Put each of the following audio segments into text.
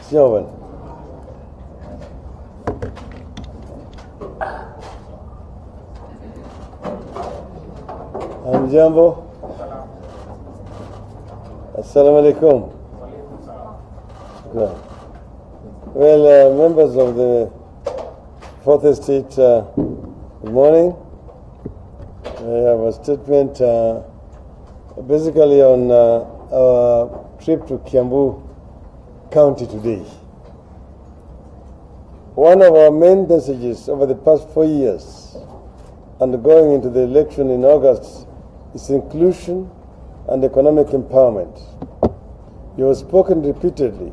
Siobhan. Hamjambo. Assalamu alaikum. Well, members of the Fourth Estate, good morning. I have a statement basically on our trip to KIAMBU County today. One of our main messages over the past 4 years and going into the election in August is inclusion and economic empowerment. You have spoken repeatedly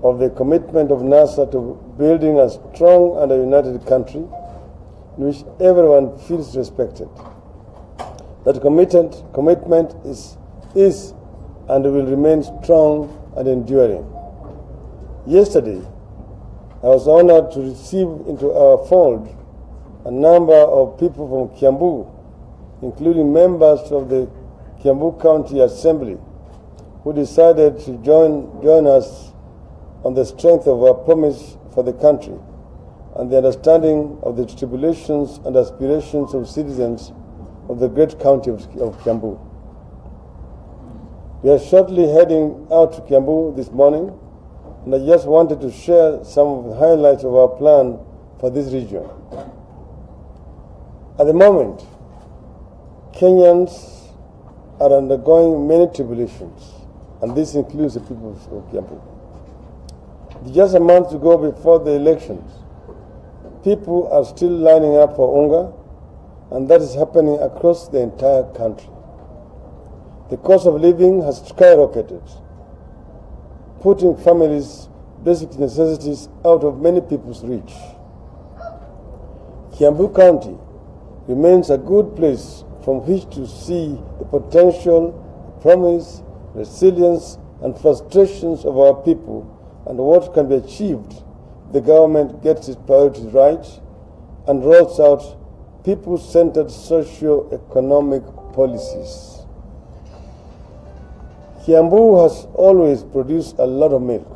of the commitment of NASA to building a strong and a united country in which everyone feels respected. That commitment is and will remain strong and enduring. Yesterday, I was honored to receive into our fold a number of people from KIAMBU, including members of the KIAMBU County Assembly, who decided to join us on the strength of our promise for the country and the understanding of the tribulations and aspirations of citizens of the great county of KIAMBU. We are shortly heading out to KIAMBU this morning, and I just wanted to share some of the highlights of our plan for this region. At the moment, Kenyans are undergoing many tribulations, and this includes the people of KIAMBU. Just a month to go before the elections, people are still lining up for Unga, and that is happening across the entire country. The cost of living has skyrocketed, putting families' basic necessities out of many people's reach. KIAMBU County remains a good place from which to see the potential, promise, resilience, and frustrations of our people and what can be achieved if the government gets its priorities right and rolls out people-centered socio-economic policies. KIAMBU has always produced a lot of milk.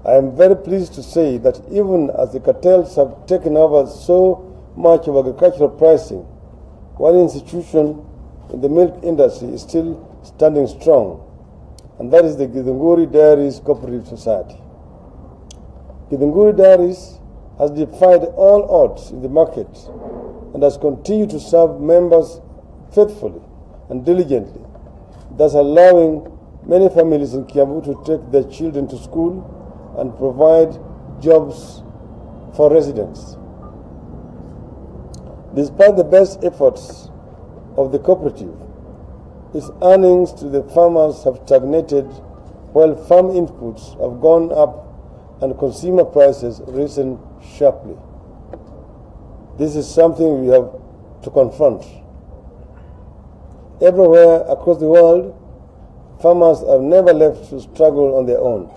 I am very pleased to say that even as the cartels have taken over so much of agricultural pricing, one institution in the milk industry is still standing strong, and that is the Githunguri Dairies Cooperative Society. Githunguri Dairies has defied all odds in the market and has continued to serve members faithfully and diligently, thus allowing many families in KIAMBU to take their children to school and provide jobs for residents. Despite the best efforts of the cooperative, its earnings to the farmers have stagnated while farm inputs have gone up and consumer prices risen sharply. This is something we have to confront. Everywhere across the world, farmers are never left to struggle on their own.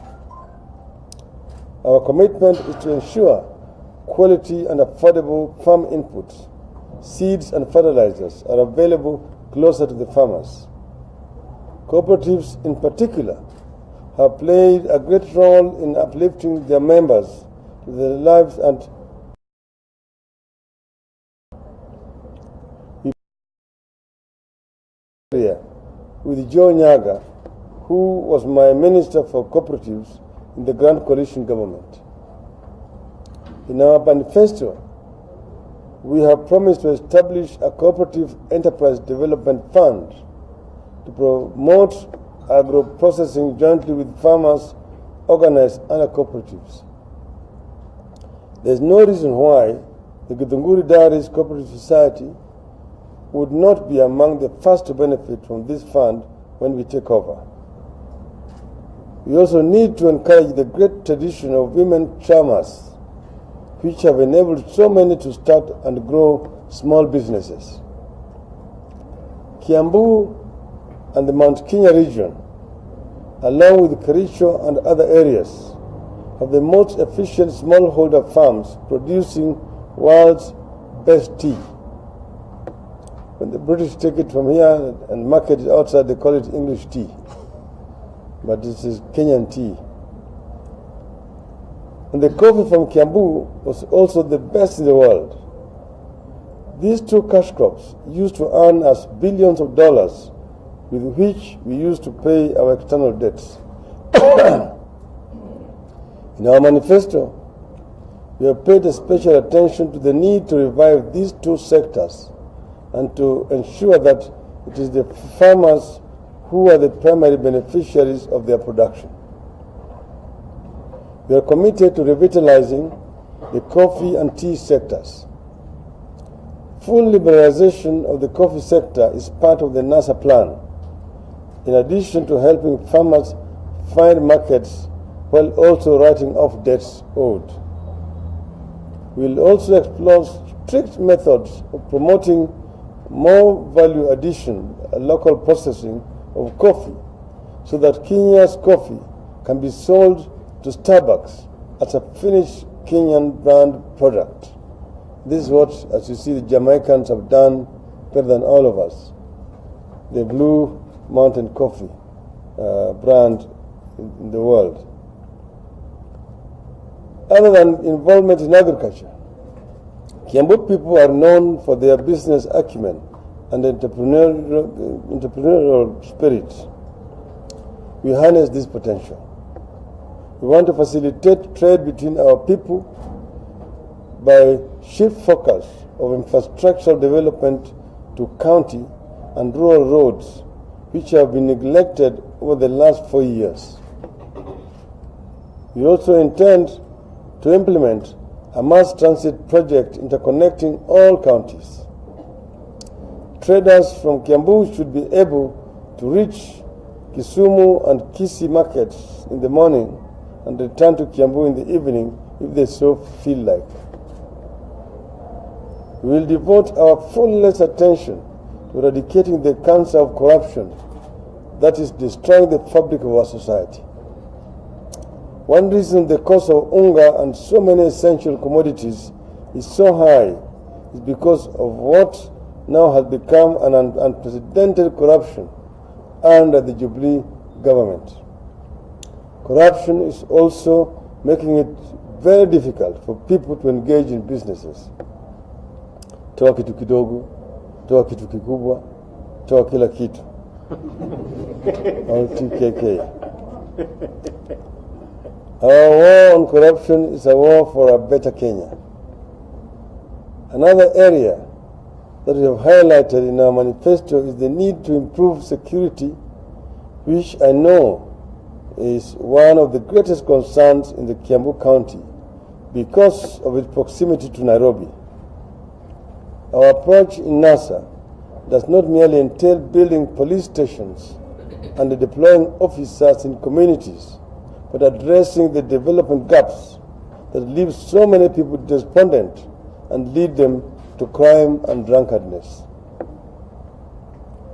Our commitment is to ensure quality and affordable farm inputs, seeds and fertilizers are available closer to the farmers. Cooperatives in particular have played a great role in uplifting their members to their lives and with Joe Nyaga, who was my Minister for Cooperatives in the Grand Coalition government. In our manifesto, we have promised to establish a cooperative enterprise development fund to promote agro-processing jointly with farmers organized under cooperatives. There is no reason why the Githunguri Dairies Cooperative Society would not be among the first to benefit from this fund when we take over. We also need to encourage the great tradition of women farmers, which have enabled so many to start and grow small businesses. KIAMBU and the Mount Kenya region, along with Kericho and other areas, of the most efficient smallholder farms producing world's best tea. When the British take it from here and market it outside, they call it English tea. But this is Kenyan tea. And the coffee from KIAMBU was also the best in the world. These two cash crops used to earn us billions of dollars with which we used to pay our external debts. In our manifesto, we have paid special attention to the need to revive these two sectors and to ensure that it is the farmers who are the primary beneficiaries of their production. We are committed to revitalizing the coffee and tea sectors. Full liberalization of the coffee sector is part of the NASA plan, in addition to helping farmers find markets while also writing off debts owed. We will also explore strict methods of promoting more value addition and local processing of coffee so that Kenya's coffee can be sold to Starbucks as a finished Kenyan brand product. This is what, as you see, the Jamaicans have done better than all of us. The Blue Mountain Coffee brand in the world. Other than involvement in agriculture, KIAMBU people are known for their business acumen and entrepreneurial spirit. We harness this potential. We want to facilitate trade between our people by shift focus of infrastructural development to county and rural roads, which have been neglected over the last 4 years. We also intend to implement a mass transit project interconnecting all counties. Traders from KIAMBU should be able to reach Kisumu and Kisii markets in the morning and return to KIAMBU in the evening if they so feel like. We will devote our fullest attention to eradicating the cancer of corruption that is destroying the fabric of our society. One reason the cost of unga and so many essential commodities is so high is because of what now has become an unprecedented corruption under the Jubilee government. Corruption is also making it very difficult for people to engage in businesses. Toa kitu kidogo, toa kitu kikubwa, toa kila kitu. All TKK. Our war on corruption is a war for a better Kenya. Another area that we have highlighted in our manifesto is the need to improve security, which I know is one of the greatest concerns in the KIAMBU County because of its proximity to Nairobi. Our approach in NASA does not merely entail building police stations and deploying officers in communities, but addressing the development gaps that leave so many people despondent and lead them to crime and drunkenness.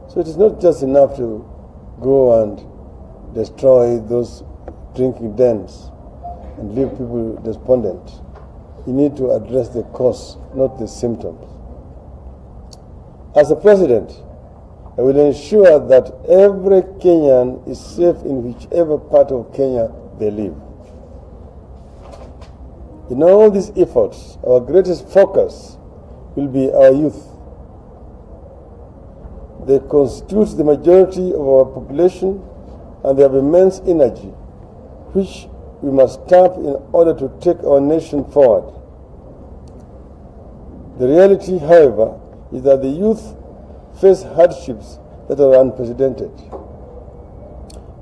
So it is not just enough to go and destroy those drinking dens and leave people despondent. You need to address the cause, not the symptoms. As a president, I will ensure that every Kenyan is safe in whichever part of Kenya they live. In all these efforts, our greatest focus will be our youth. They constitute the majority of our population and they have immense energy, which we must tap in order to take our nation forward. The reality, however, is that the youth face hardships that are unprecedented.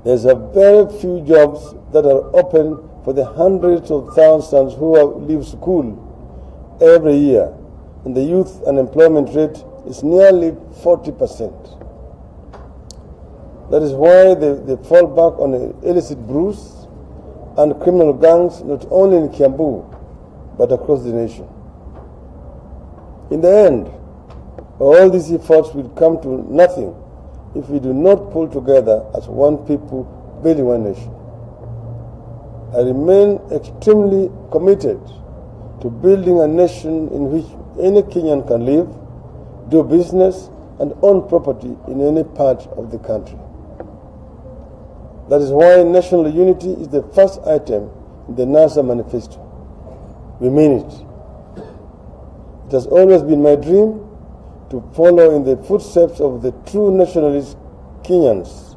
There's a very few jobs that are open for the hundreds of thousands who leave school every year, and the youth unemployment rate is nearly 40%. That is why they fall back on illicit brews and criminal gangs, not only in KIAMBU, but across the nation. In the end, all these efforts will come to nothing if we do not pull together as one people building one nation. I remain extremely committed to building a nation in which any Kenyan can live, do business, and own property in any part of the country. That is why national unity is the first item in the NASA manifesto. We mean it. It has always been my dream to follow in the footsteps of the true nationalist Kenyans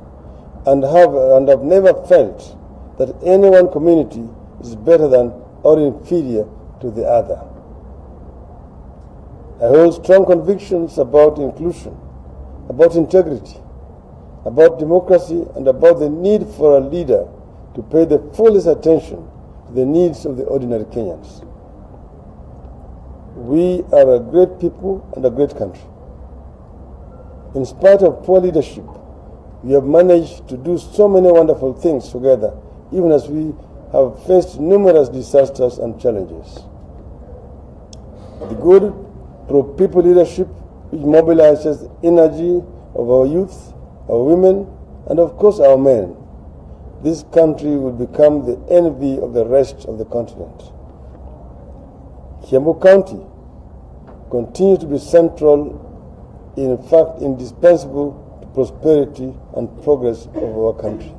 and have never felt that any one community is better than or inferior to the other. I hold strong convictions about inclusion, about integrity, about democracy, and about the need for a leader to pay the fullest attention to the needs of the ordinary Kenyans. We are a great people and a great country. In spite of poor leadership, we have managed to do so many wonderful things together, even as we have faced numerous disasters and challenges. The good pro-people leadership, which mobilizes the energy of our youth, our women, and of course our men, this country will become the envy of the rest of the continent. KIAMBU County continues to be central, in fact indispensable to prosperity and progress of our country.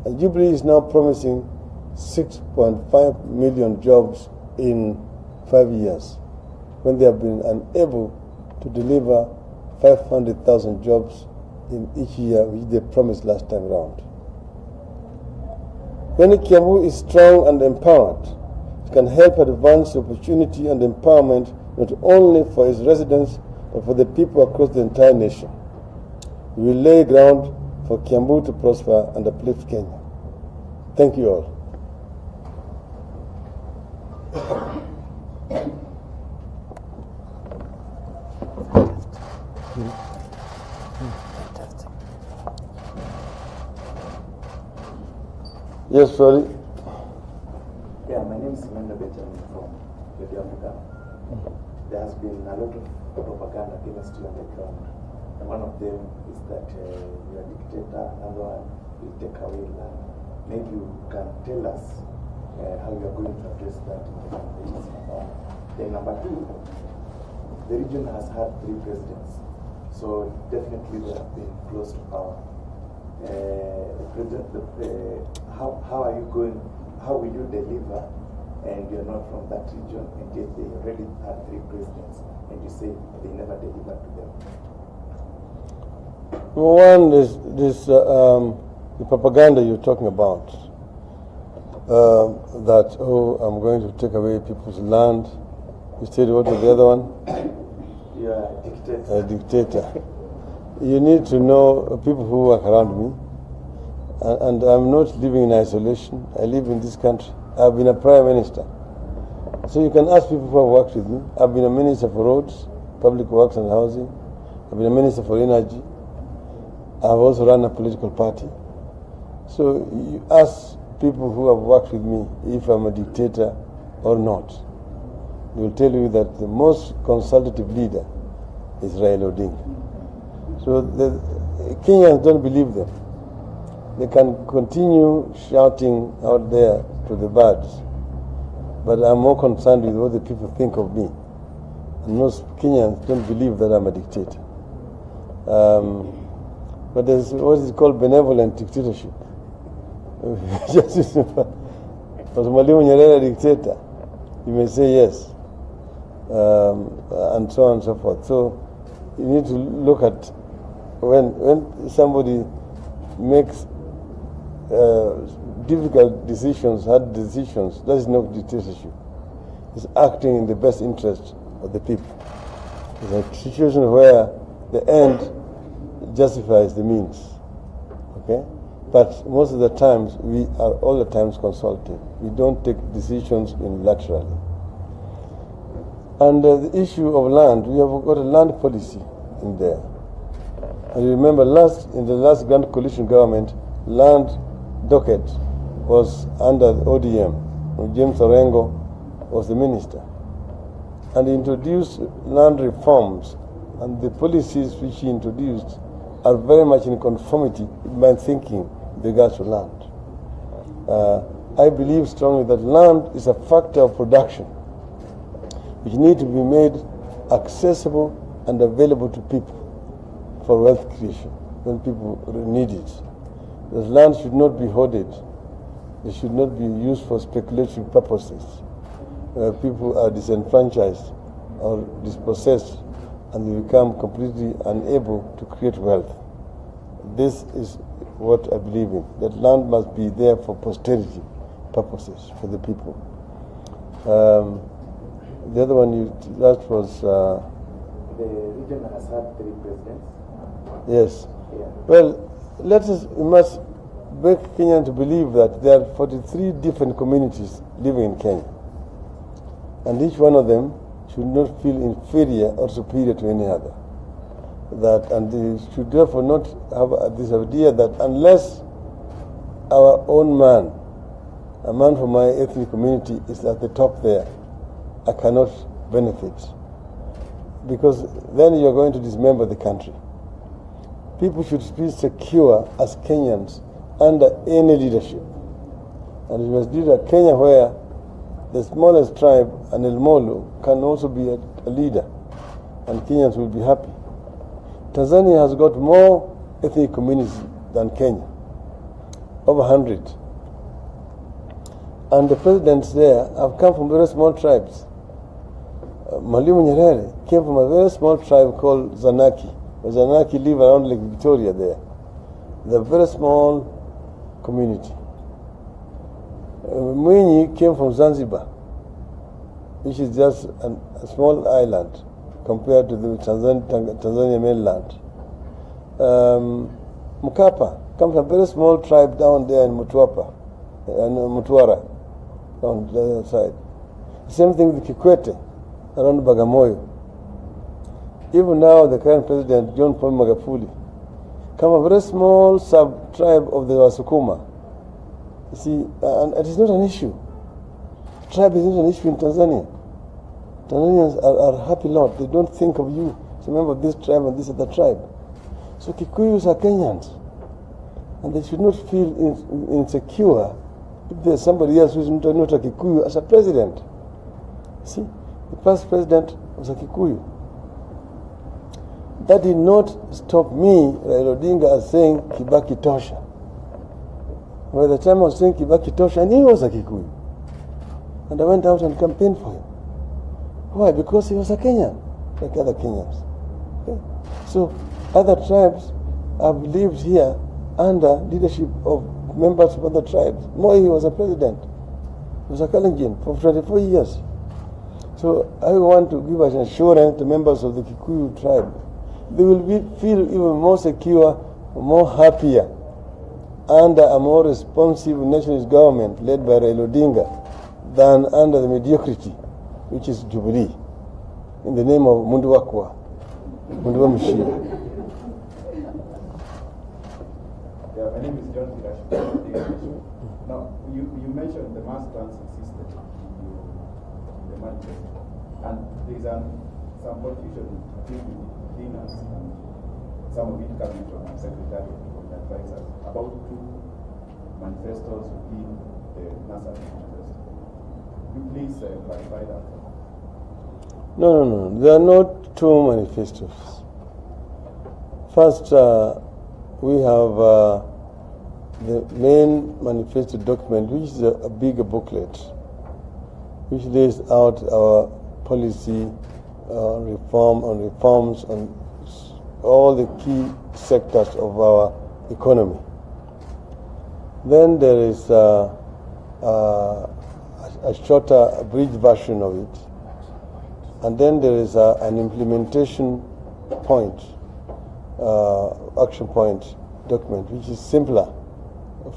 And Jubilee is now promising 6.5 million jobs in 5 years, when they have been unable to deliver 500,000 jobs in each year, which they promised last time around. When KIAMBU is strong and empowered, it can help advance opportunity and empowerment not only for its residents, but for the people across the entire nation. We will lay ground for KIAMBU to prosper and uplift Kenya. Thank you all. Yes, sorry. Yeah, my name is Emmanuel Benjamin from Odinga. There has been a lot of propaganda against you on the ground. And one of them is that you are a dictator, another one will take away land. Maybe you can tell us how you are going to address that in the campaigns. Then number two, the region has had 3 presidents. So definitely they have been close to power. How are you going, how will you deliver, and you're not from that region, and yet they already had 3 presidents, and you say they never delivered to them? One is this, the propaganda you're talking about, that, oh, I'm going to take away people's land. You said, what was the other one? You're a dictator. A dictator. You need to know people who work around me. And I'm not living in isolation. I live in this country. I've been a prime minister. So you can ask people who have worked with me. I've been a minister for roads, public works and housing. I've been a minister for energy. I've also run a political party. So you ask people who have worked with me if I'm a dictator or not. They will tell you that the most consultative leader is Raila Odinga. So the Kenyans don't believe them. They can continue shouting out there to the birds, but I'm more concerned with what the people think of me. And most Kenyans don't believe that I'm a dictator. But there's what is called benevolent dictatorship. Was Mwalimu Nyerere a dictator? You may say yes, and so on and so forth. So you need to look at when somebody makes difficult decisions, hard decisions, that is not dictatorship. It's acting in the best interest of the people. It's a situation where the end justifies the means. Okay? But most of the times, we are all the times consulting. We don't take decisions unilaterally. And the issue of land, we have got a land policy in there. And you remember in the last Grand Coalition government, land docket was under the ODM, when James Orengo was the minister. And he introduced land reforms, and the policies which he introduced are very much in conformity with my thinking with regards to land. I believe strongly that land is a factor of production which need to be made accessible and available to people for wealth creation when people need it. The land should not be hoarded. It should not be used for speculative purposes. People are disenfranchised or dispossessed and they become completely unable to create wealth. This is what I believe in, that land must be there for posterity purposes for the people. The other one you asked was... the region has had 3 presidents. Yes. Yeah. Well, we must beg Kenyans to believe that there are 43 different communities living in Kenya. And each one of them should not feel inferior or superior to any other. And they should therefore not have this idea that unless our own man, a man from my ethnic community, is at the top there, I cannot benefit. Because then you're going to dismember the country. People should be secure as Kenyans under any leadership. And we must lead a Kenya where the smallest tribe, an El Molo, can also be a leader, and Kenyans will be happy. Tanzania has got more ethnic communities than Kenya, over 100. And the presidents there have come from very small tribes. Mwalimu Nyerere came from a very small tribe called Zanaki. The Zanaki live around Lake Victoria there. They're a very small community. Mwinyi came from Zanzibar, which is just a small island compared to the Tanzania mainland. Mkapa comes from a very small tribe down there in Mtwapa, and Mtwara, on the other side. Same thing with Kikwete, around Bagamoyo. Even now, the current president, John Paul Magufuli, comes from a very small sub-tribe of the Wasukuma. You see, and it is not an issue. Tribe is not an issue in Tanzania. Tanzanians are a happy lot. They don't think of you as a member of this tribe and this other tribe. So Kikuyus are Kenyans. And they should not feel insecure if there's somebody else who is not a Kikuyu as a president. See, the past president was a Kikuyu. That did not stop me, Raila Odinga, as saying Kibaki Tosha. By the time I was saying Kibaki Tosha, I knew he was a Kikuyu. And I went out and campaigned for him. Why? Because he was a Kenyan, like other Kenyans. Okay? So other tribes have lived here under leadership of members of other tribes. Moi was a president. He was a Kalenjin for 24 years. So I want to give an assurance to members of the Kikuyu tribe. They will feel even more secure, more happier under a more responsive nationalist government led by Raila Odinga than under the mediocrity, which is Jubilee, in the name of Munduwakwa, Munduwamushia. Yeah, my name is John Kirash. Now, you mentioned the mass transit system in the manifesto, and there is some confusion between us and some of it coming from our secretary and advisors about 2 manifestos within the NASA manifesto. Could you please clarify that? No. There are not 2 manifestos. First, we have the main manifesto document, which is a bigger booklet, which lays out our policy reforms on all the key sectors of our economy. Then there is a shorter, abridged version of it. And then there is an implementation point, action point document, which is simpler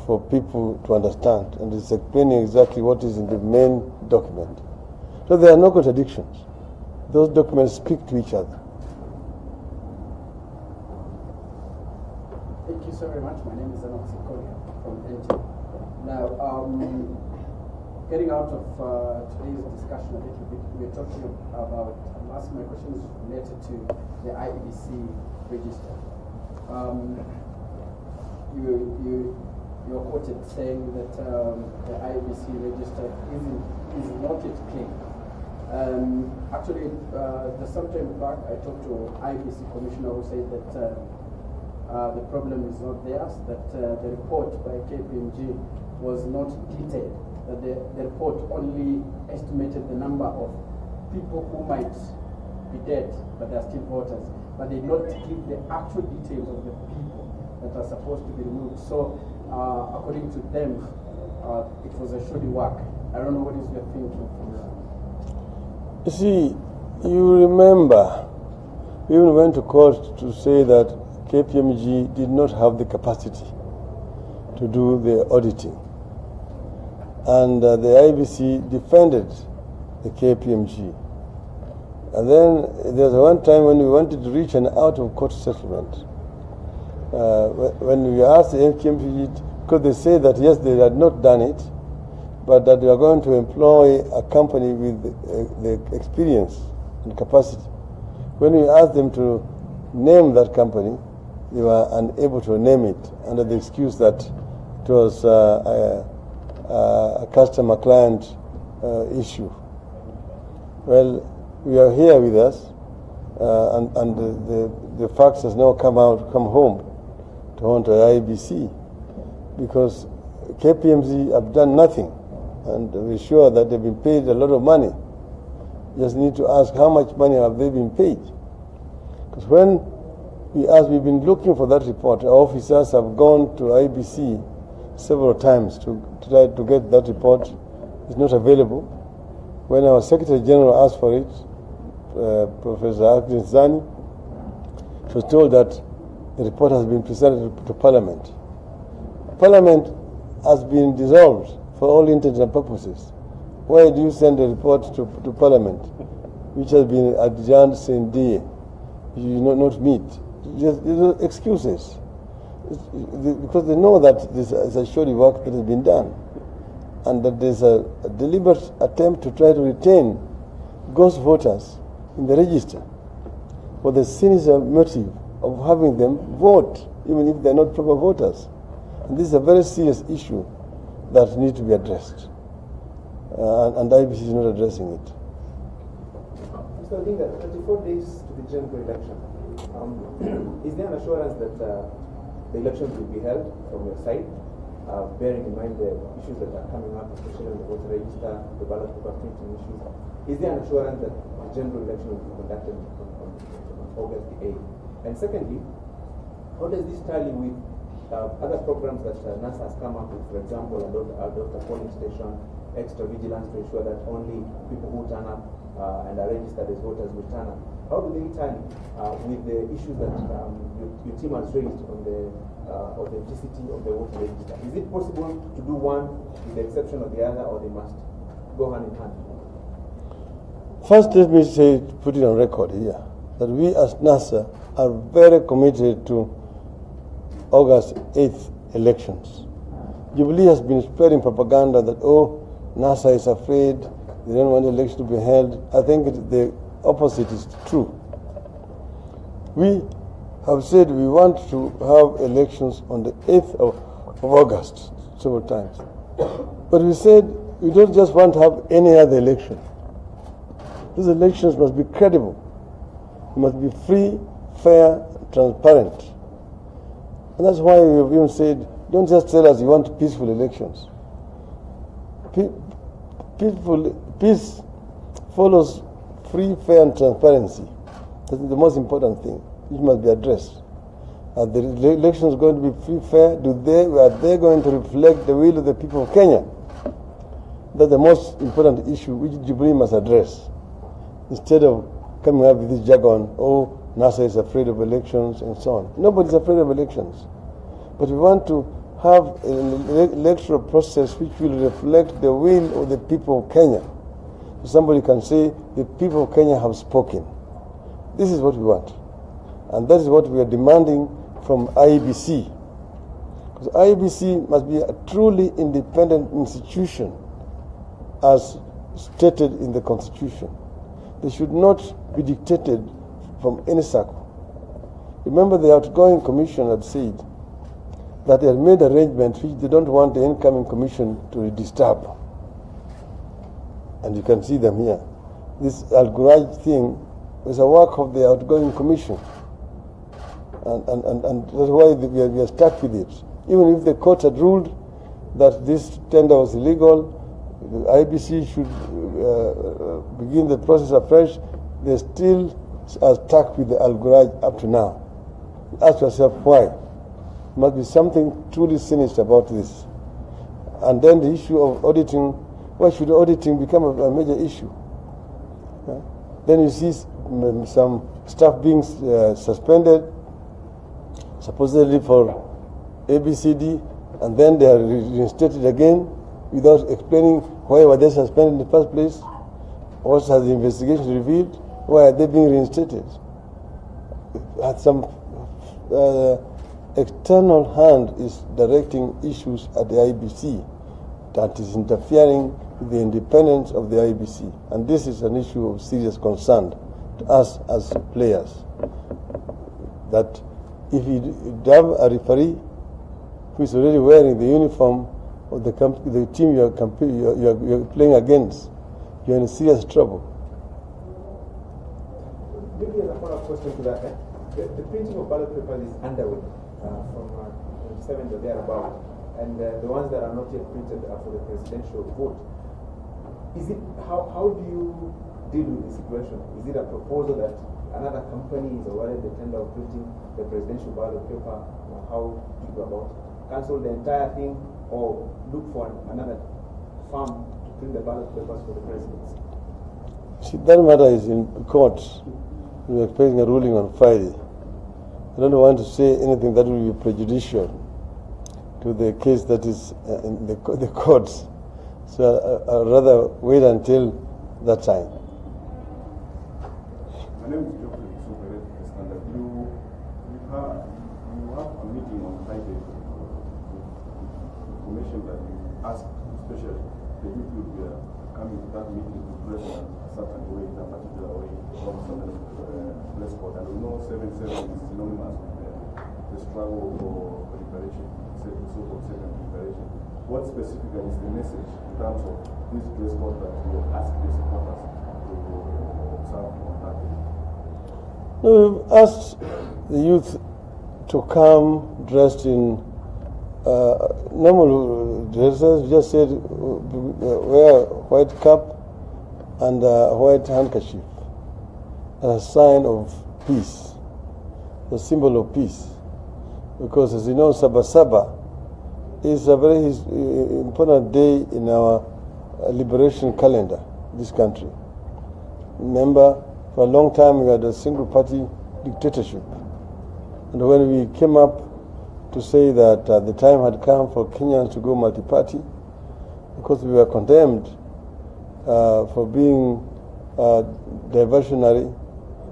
for people to understand, and it's explaining exactly what is in the main document. So there are no contradictions. Those documents speak to each other. Thank you so very much. My name is Enoch Sikolia from NT. Now, getting out of today's discussion a little bit, we're talking about, I'm asking my questions related to the IEBC register. You you're quoted saying that the IBC register is not yet clean. Actually, just some time back, I talked to IBC commissioner who said that the problem is not theirs, that the report by KPMG was not detailed, that the report only estimated the number of people who might be dead, but they are still voters, but they did not give the actual details of the people that are supposed to be removed. So, according to them, it was a shoddy work. I don't know what is your thinking from that. You see, you remember, we even went to court to say that KPMG did not have the capacity to do the auditing. And the IBC defended the KPMG. And then there was one time when we wanted to reach an out-of-court settlement. When we asked the KPMG, could they say that yes, they had not done it, but that they are going to employ a company with the experience and capacity. When we asked them to name that company, they were unable to name it under the excuse that it was a customer-client issue. Well, we are here with us, and the facts has now come home to haunt the IBC, because KPMG have done nothing, and we're sure that they've been paid a lot of money. Just need to ask how much money have they been paid. Because when we've been looking for that report, our officers have gone to IBC several times to try to get that report. It's not available. When our Secretary General asked for it, Professor Agnes Zani, she was told that the report has been presented to Parliament. Parliament has been dissolved for all intents and purposes. Why do you send a report to Parliament, which has been adjourned since day? You not meet. There's excuses. Because they know that this is a shoddy work that has been done, and that there's a deliberate attempt to try to retain ghost voters in the register for the sinister motive of having them vote, even if they're not proper voters. And this is a very serious issue that needs to be addressed. And IBC is not addressing it. Mr. Odinga, 34 days to the general election. Is there an assurance that the elections will be held from your side, bearing in mind the issues that are coming up, especially on the voter register, the ballot paper printing issues? Is there an assurance that the general election will be conducted on August the 8th? And secondly, how does this tally with other programs that NASA has come up with, for example, at the polling station, extra vigilance to ensure that only people who turn up and are registered as voters will turn up? How do they tally with the issues that your team has raised on the authenticity of the voter register? Is it possible to do one with the exception of the other, or they must go hand in hand? First, let me say, put it on record here, that we as NASA are very committed to August 8th elections. Jubilee has been spreading propaganda that, NASA is afraid, they don't want the election to be held. I think the opposite is true. We have said we want to have elections on the 8th of August several times. But we said we don't just want to have any other election. These elections must be credible. They must be free, fair, transparent. And that's why we've even said, don't just tell us you want peaceful elections. Peace follows free, fair, and transparency. That's the most important thing, which must be addressed. Are the elections going to be free, fair? Are they going to reflect the will of the people of Kenya? That's the most important issue which Jubilee must address. Instead of coming up with this jargon, NASA is afraid of elections and so on. Nobody's afraid of elections. But we want to have an electoral process which will reflect the will of the people of Kenya. So somebody can say, the people of Kenya have spoken. This is what we want. And that is what we are demanding from IEBC. Because IEBC must be a truly independent institution as stated in the Constitution. They should not be dictated from any circle. Remember, the outgoing commission had said that they have made arrangements which they don't want the incoming commission to disturb. And you can see them here. This Al-Guraj thing is a work of the outgoing commission. And that's why we are stuck with it. Even if the court had ruled that this tender was illegal, the IBC should begin the process afresh, they still are stuck with the Al-Guraj up to now. Ask yourself why. There must be something truly sinister about this. And then the issue of auditing, why should auditing become a major issue? Then you see some staff being suspended, supposedly for ABCD, and then they are reinstated again without explaining why were they suspended in the first place. What has the investigation revealed? Why are they being reinstated? Some external hand is directing issues at the IBC that is interfering with the independence of the IBC. And this is an issue of serious concern to us as players. That if you have a referee who is already wearing the uniform of the team you are playing against, you are in serious trouble. Maybe as a follow-up question to that, the printing of ballot papers is underway from 27 or thereabout, and the ones that are not yet printed are for the presidential vote. Is it how do you deal with the situation? Is it a proposal that another company is awarded the tender of printing the presidential ballot paper? How do you go about it? Cancel the entire thing or look for another firm to print the ballot papers for the presidency? See, that matter is in court. We're expecting a ruling on Friday. I don't want to say anything that will be prejudicial to the case that is in the courts. So I'd rather wait until that time. My name is Geoffrey Superet, Standard. You have a meeting on Friday with information that you asked, especially the youth will be coming to that meeting to dress in a certain way, in a particular way, from certain dress code. And we know 7/7 is synonymous with the struggle for liberation, so-called second liberation. What specifically is the message in terms of this dress code that you ask the supporters to observe on that day? No, we've asked the youth to come dressed in normal dresses. Just said wear white cap and a white handkerchief as a sign of peace, a symbol of peace. Because as you know, Sabasaba is a very important day in our liberation calendar, this country. Remember, for a long time we had a single party dictatorship. And when we came up to say that the time had come for Kenyans to go multi-party, because we were condemned for being diversionary,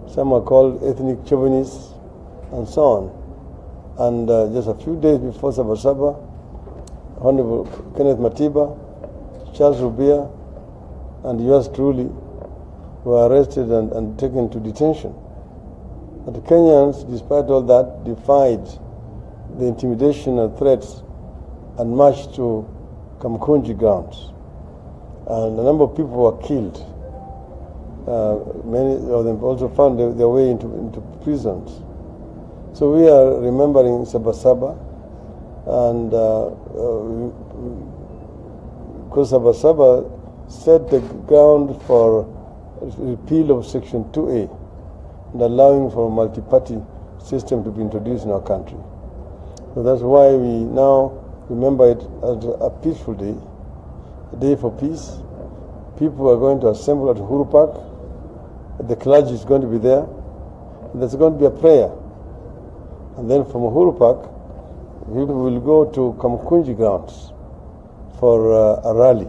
some are called ethnic chauvinists, and so on. And just a few days before Sabasaba, Honorable Kenneth Matiba, Charles Rubia, and yours truly were arrested and taken to detention. But the Kenyans, despite all that, defied the intimidation and threats and marched to Kamkunji grounds. And a number of people were killed. Many of them also found their way into prisons. So we are remembering Sabasaba, and because Sabasaba set the ground for repeal of Section 2A and allowing for a multi-party system to be introduced in our country. So that's why we now remember it as a peaceful day, a day for peace. People are going to assemble at Uhuru Park. The clergy is going to be there. There's going to be a prayer. And then from Uhuru Park, people will go to Kamkunji grounds for a rally.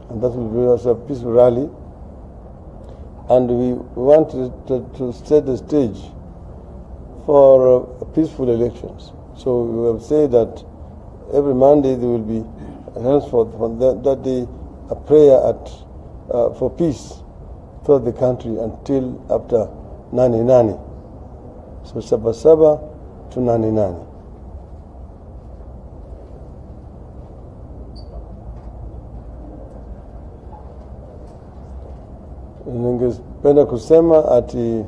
And that will be also a peaceful rally. And we want to set the stage for peaceful elections. So we have said that every Monday there will be henceforth from that day a prayer for peace throughout the country until after Nani Nani. So Sabasaba to Nani Nani. Ningependa kusema ati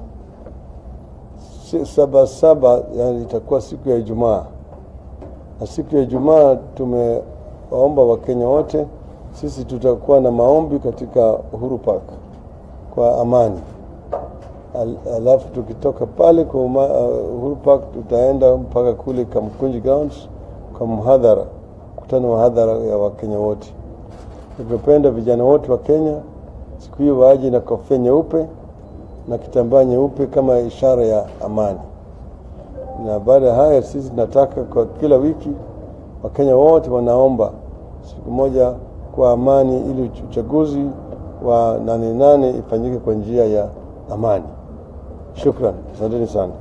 Sabasaba yani itakuwa siku ya Ijumaa. Na siku ya Ijumaa tumewaomba Wakenya wote, sisi tutakuwa na maombi katika Uhuru Park kwa amani. Alafu tukitoka pale kwa Uhuru Park tutaenda mpaka kule Kamkunji Grounds kwa mhadhara, mkutano wa hadhara ya Wakenya wote. Ningependa vijana wote wa Kenya siku hiyo waje na kofia nyeupe na kitambaa nyeupe kama ishara ya amani. Na baada ya haya sisi tunataka kwa kila wiki Wakenya wote wanaomba siku moja kwa amani ili uchaguzi wa 8 ifanyike kwa njia ya amani. Shukran. Asanteni sana.